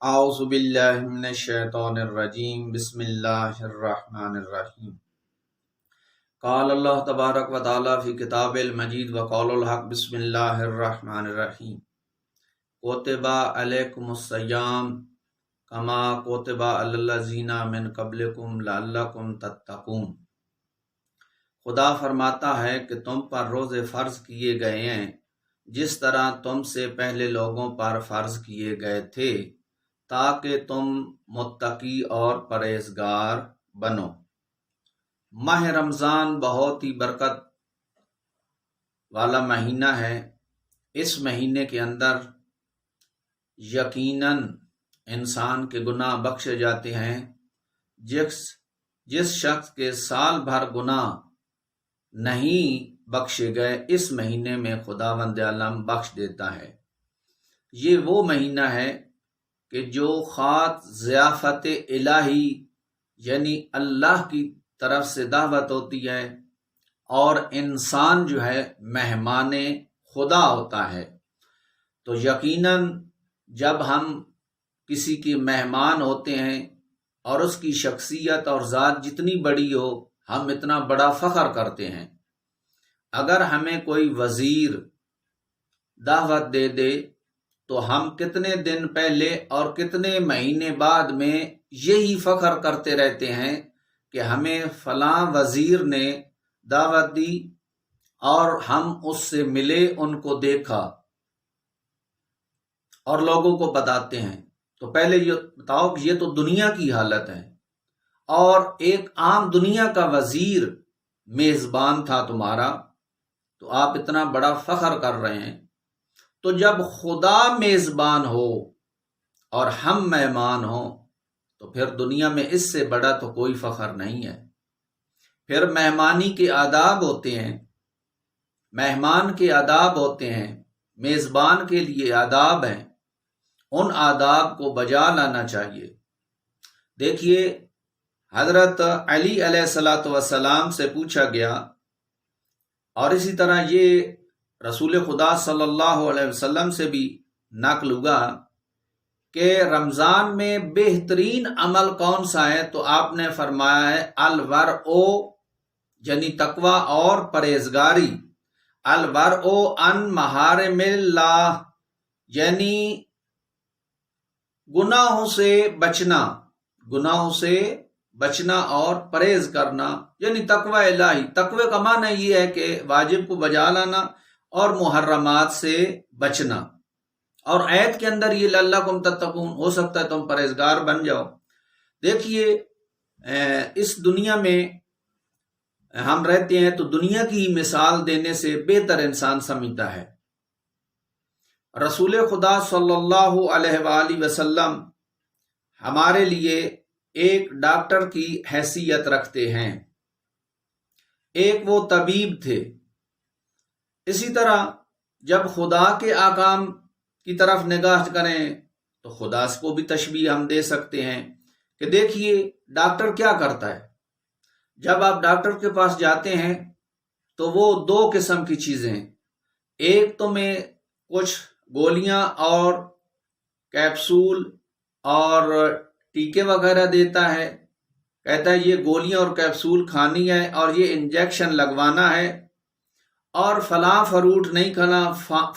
اعوذ باللہ من الشیطان الرجیم بسم اللہ الرحمن الرحیم قال اللہ تبارک و تعالی فی کتاب المجید وقول الحق بسم اللہ الرحمن الرحیم کتب علیکم الصیام کما کتب علی الذین من قبلکم لعلکم تتقون۔ خدا فرماتا ہے کہ تم پر روزے فرض کیے گئے ہیں جس طرح تم سے پہلے لوگوں پر فرض کیے گئے تھے تاکہ تم متقی اور پرہیزگار بنو۔ ماہ رمضان بہت ہی برکت والا مہینہ ہے۔ اس مہینے کے اندر یقیناً انسان کے گناہ بخشے جاتے ہیں۔ جس شخص کے سال بھر گناہ نہیں بخشے گئے اس مہینے میں خداوند عالم بخش دیتا ہے۔ یہ وہ مہینہ ہے کہ جو خاص ضیافت الہی یعنی اللہ کی طرف سے دعوت ہوتی ہے اور انسان جو ہے مہمان خدا ہوتا ہے۔ تو یقیناً جب ہم کسی کے مہمان ہوتے ہیں اور اس کی شخصیت اور ذات جتنی بڑی ہو ہم اتنا بڑا فخر کرتے ہیں۔ اگر ہمیں کوئی وزیر دعوت دے دے تو ہم کتنے دن پہلے اور کتنے مہینے بعد میں یہی فخر کرتے رہتے ہیں کہ ہمیں فلاں وزیر نے دعوت دی اور ہم اس سے ملے، ان کو دیکھا اور لوگوں کو بتاتے ہیں۔ تو پہلے یہ بتاؤ کہ یہ تو دنیا کی حالت ہے، اور ایک عام دنیا کا وزیر میزبان تھا تمہارا، تو آپ اتنا بڑا فخر کر رہے ہیں۔ تو جب خدا میزبان ہو اور ہم مہمان ہوں تو پھر دنیا میں اس سے بڑا تو کوئی فخر نہیں ہے۔ پھر مہمانی کے آداب ہوتے ہیں، مہمان کے آداب ہوتے ہیں، میزبان کے لیے آداب ہیں، ان آداب کو بجا لانا چاہیے۔ دیکھیے، حضرت علی علیہ السلام سے پوچھا گیا، اور اسی طرح یہ رسول خدا صلی اللہ علیہ وسلم سے بھی نقل ہوا کہ رمضان میں بہترین عمل کون سا ہے، تو آپ نے فرمایا ہے الورع یعنی تقوی اور پرہیزگاری۔ الورع عن محارم اللہ یعنی گناہوں سے بچنا، گناہوں سے بچنا اور پرہیز کرنا، یعنی تقوی الہی۔ تقوی کا معنی یہ ہے کہ واجب کو بجا لانا اور محرمات سے بچنا، اور آیت کے اندر یہ لعلکم تتقون، ہو سکتا ہے تم پرہیزگار بن جاؤ۔ دیکھیے، اس دنیا میں ہم رہتے ہیں تو دنیا کی مثال دینے سے بہتر انسان سمجھتا ہے۔ رسول خدا صلی اللہ علیہ وآلہ وسلم ہمارے لیے ایک ڈاکٹر کی حیثیت رکھتے ہیں، ایک وہ طبیب تھے۔ اسی طرح جب خدا کے احکام کی طرف نگاہ کریں تو خدا کو بھی تشبیہ ہم دے سکتے ہیں کہ دیکھیے ڈاکٹر کیا کرتا ہے۔ جب آپ ڈاکٹر کے پاس جاتے ہیں تو وہ دو قسم کی چیزیں، ایک تو میں کچھ گولیاں اور کیپسول اور ٹیکے وغیرہ دیتا ہے، کہتا ہے یہ گولیاں اور کیپسول کھانی ہے اور یہ انجیکشن لگوانا ہے، اور فلاں فروٹ نہیں کھانا،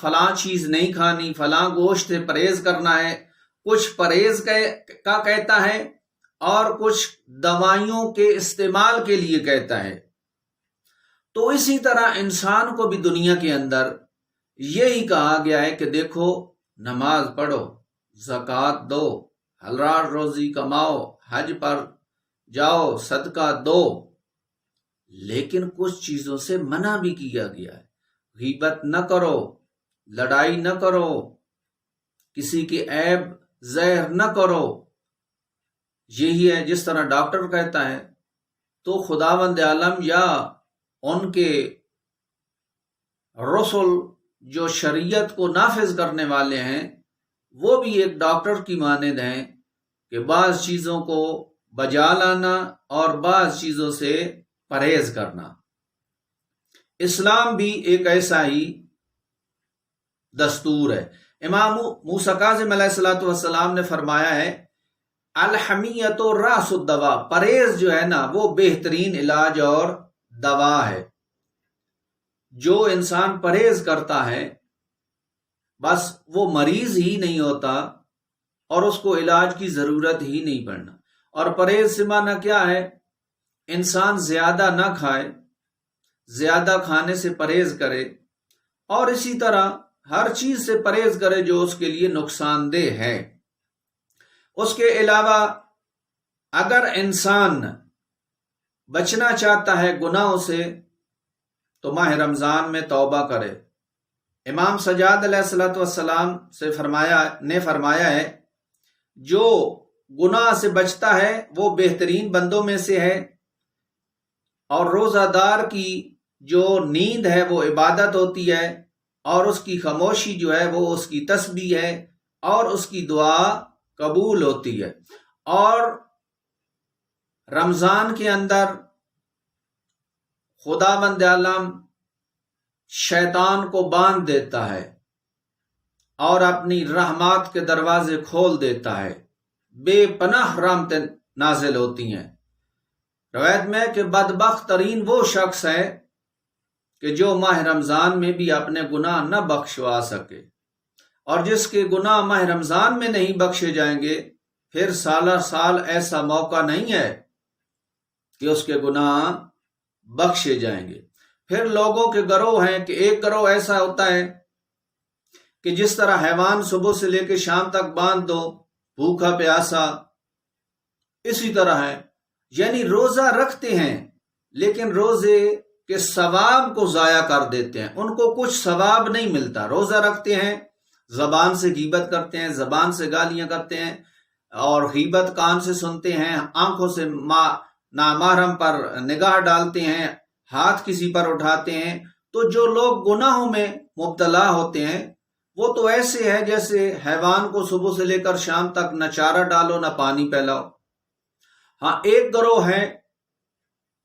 فلاں چیز نہیں کھانی، فلاں گوشت سے پرہیز کرنا ہے۔ کچھ پرہیز کا کہتا ہے اور کچھ دوائیوں کے استعمال کے لیے کہتا ہے۔ تو اسی طرح انسان کو بھی دنیا کے اندر یہی کہا گیا ہے کہ دیکھو نماز پڑھو، زکوٰۃ دو، حلال روزی کماؤ، حج پر جاؤ، صدقہ دو، لیکن کچھ چیزوں سے منع بھی کیا گیا ہے۔ غیبت نہ کرو، لڑائی نہ کرو، کسی کے عیب ظاہر نہ کرو۔ یہی ہے جس طرح ڈاکٹر کہتا ہے، تو خداوند عالم یا ان کے رسل جو شریعت کو نافذ کرنے والے ہیں وہ بھی ایک ڈاکٹر کی مانند ہیں کہ بعض چیزوں کو بجا لانا اور بعض چیزوں سے پرہیز کرنا۔ اسلام بھی ایک ایسا ہی دستور ہے۔ امام موسیٰ کاظم علیہ الصلوۃ والسلام نے فرمایا ہے الحمیت راس الدوا، پرہیز جو ہے نا وہ بہترین علاج اور دوا ہے۔ جو انسان پرہیز کرتا ہے بس وہ مریض ہی نہیں ہوتا اور اس کو علاج کی ضرورت ہی نہیں پڑنا۔ اور پرہیز سے معنی کیا ہے؟ انسان زیادہ نہ کھائے، زیادہ کھانے سے پرہیز کرے، اور اسی طرح ہر چیز سے پرہیز کرے جو اس کے لیے نقصان دہ ہے۔ اس کے علاوہ اگر انسان بچنا چاہتا ہے گناہوں سے تو ماہ رمضان میں توبہ کرے۔ امام سجاد علیہ الصلوۃ والسلام نے فرمایا ہے جو گناہ سے بچتا ہے وہ بہترین بندوں میں سے ہے، اور روزہ دار کی جو نیند ہے وہ عبادت ہوتی ہے، اور اس کی خاموشی جو ہے وہ اس کی تسبیح ہے، اور اس کی دعا قبول ہوتی ہے۔ اور رمضان کے اندر خداوند عالم شیطان کو باندھ دیتا ہے اور اپنی رحمات کے دروازے کھول دیتا ہے، بے پناہ رحمتیں نازل ہوتی ہیں۔ روایت میں کہ بدبخت ترین وہ شخص ہے کہ جو ماہ رمضان میں بھی اپنے گناہ نہ بخشوا سکے، اور جس کے گناہ ماہ رمضان میں نہیں بخشے جائیں گے پھر سالہ سال ایسا موقع نہیں ہے کہ اس کے گناہ بخشے جائیں گے۔ پھر لوگوں کے گروہ ہیں کہ ایک گروہ ایسا ہوتا ہے کہ جس طرح حیوان صبح سے لے کے شام تک باندھ دو، بھوکا پیاسا، اسی طرح ہے، یعنی روزہ رکھتے ہیں لیکن روزے کے ثواب کو ضائع کر دیتے ہیں، ان کو کچھ ثواب نہیں ملتا۔ روزہ رکھتے ہیں، زبان سے غیبت کرتے ہیں، زبان سے گالیاں کرتے ہیں، اور غیبت کان سے سنتے ہیں، آنکھوں سے نامحرم پر نگاہ ڈالتے ہیں، ہاتھ کسی پر اٹھاتے ہیں۔ تو جو لوگ گناہوں میں مبتلا ہوتے ہیں وہ تو ایسے ہے جیسے حیوان کو صبح سے لے کر شام تک نہ چارہ ڈالو نہ پانی پلاؤ۔ ہاں، ایک گروہ ہے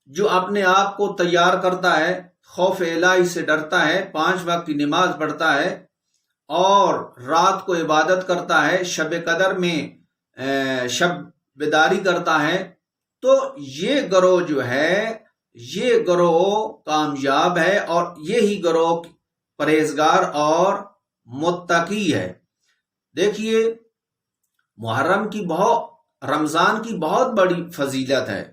جو اپنے آپ کو تیار کرتا ہے، خوف الہی سے ڈرتا ہے، 5 وقت کی نماز پڑھتا ہے اور رات کو عبادت کرتا ہے، شب قدر میں شب بیداری کرتا ہے۔ تو یہ گروہ جو ہے یہ گروہ کامیاب ہے، اور یہی گروہ پرہیزگار اور متقی ہے۔ دیکھیے رمضان کی بہت بڑی فضیلت ہے،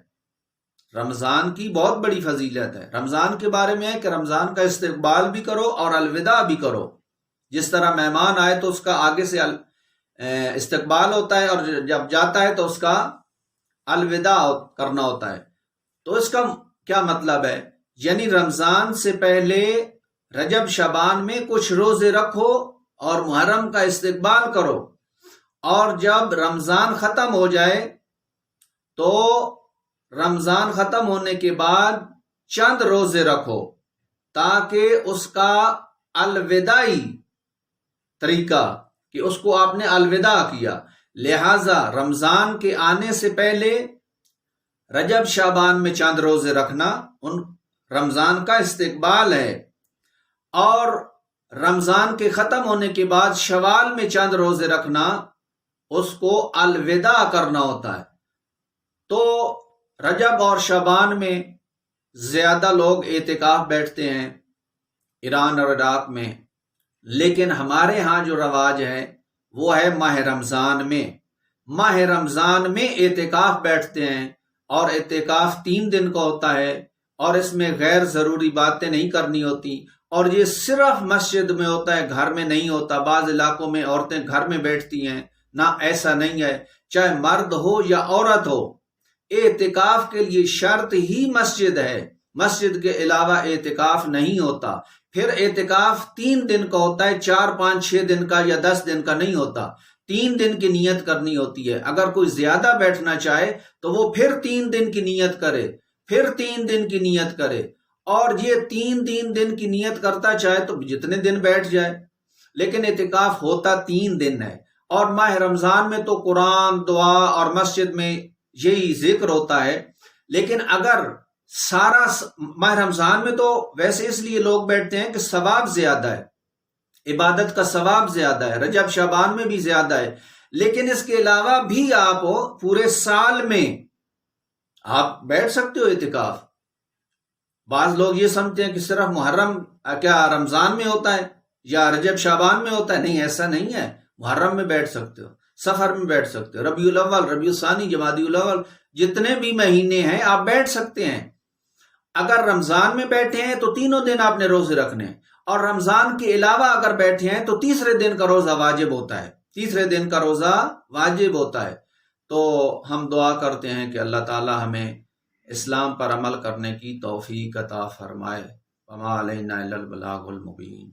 رمضان کی بہت بڑی فضیلت ہے۔ رمضان کے بارے میں ہے کہ رمضان کا استقبال بھی کرو اور الوداع بھی کرو۔ جس طرح مہمان آئے تو اس کا آگے سے استقبال ہوتا ہے، اور جب جاتا ہے تو اس کا الوداع کرنا ہوتا ہے۔ تو اس کا کیا مطلب ہے؟ یعنی رمضان سے پہلے رجب شعبان میں کچھ روزے رکھو اور محرم کا استقبال کرو، اور جب رمضان ختم ہو جائے تو رمضان ختم ہونے کے بعد چند روزے رکھو، تاکہ اس کا الوداعی طریقہ کہ اس کو آپ نے الوداع کیا۔ لہذا رمضان کے آنے سے پہلے رجب شعبان میں چند روزے رکھنا ان رمضان کا استقبال ہے، اور رمضان کے ختم ہونے کے بعد شوال میں چند روزے رکھنا اس کو الوداع کرنا ہوتا ہے۔ تو رجب اور شعبان میں زیادہ لوگ اعتکاف بیٹھتے ہیں ایران اور عراق میں، لیکن ہمارے ہاں جو رواج ہے وہ ہے ماہ رمضان میں اعتکاف بیٹھتے ہیں، اور اعتکاف 3 دن کا ہوتا ہے، اور اس میں غیر ضروری باتیں نہیں کرنی ہوتی، اور یہ صرف مسجد میں ہوتا ہے، گھر میں نہیں ہوتا۔ بعض علاقوں میں عورتیں گھر میں بیٹھتی ہیں، نہ ایسا نہیں ہے، چاہے مرد ہو یا عورت ہو، اعتکاف کے لیے شرط ہی مسجد ہے، مسجد کے علاوہ اعتکاف نہیں ہوتا۔ پھر اعتکاف 3 دن کا ہوتا ہے، 4 5 6 دن کا یا 10 دن کا نہیں ہوتا، 3 دن کی نیت کرنی ہوتی ہے۔ اگر کوئی زیادہ بیٹھنا چاہے تو وہ پھر 3 دن کی نیت کرے، پھر 3 دن کی نیت کرے، اور یہ 3 دن کی نیت کرتا چاہے تو جتنے دن بیٹھ جائے، لیکن اعتکاف ہوتا 3 دن ہے۔ اور ماہ رمضان میں تو قرآن، دعا اور مسجد میں یہی ذکر ہوتا ہے، لیکن اگر سارا ماہ رمضان میں تو ویسے اس لیے لوگ بیٹھتے ہیں کہ ثواب زیادہ ہے، عبادت کا ثواب زیادہ ہے، رجب شعبان میں بھی زیادہ ہے، لیکن اس کے علاوہ بھی آپ پورے سال میں آپ بیٹھ سکتے ہو اعتکاف۔ بعض لوگ یہ سمجھتے ہیں کہ صرف محرم کیا رمضان میں ہوتا ہے یا رجب شعبان میں ہوتا ہے، نہیں، ایسا نہیں ہے، محرم میں بیٹھ سکتے ہو، سفر میں بیٹھ سکتے ہو، ربیع الاول، ربیع الثانی، جمادی الاول، جتنے بھی مہینے ہیں آپ بیٹھ سکتے ہیں۔ اگر رمضان میں بیٹھے ہیں تو تینوں دن آپ نے روزے رکھنے، اور رمضان کے علاوہ اگر بیٹھے ہیں تو تیسرے دن کا روزہ واجب ہوتا ہے، تیسرے دن کا روزہ واجب ہوتا ہے۔ تو ہم دعا کرتے ہیں کہ اللہ تعالی ہمیں اسلام پر عمل کرنے کی توفیق عطا فرمائے۔ وما علینا الا البلاغ المبین۔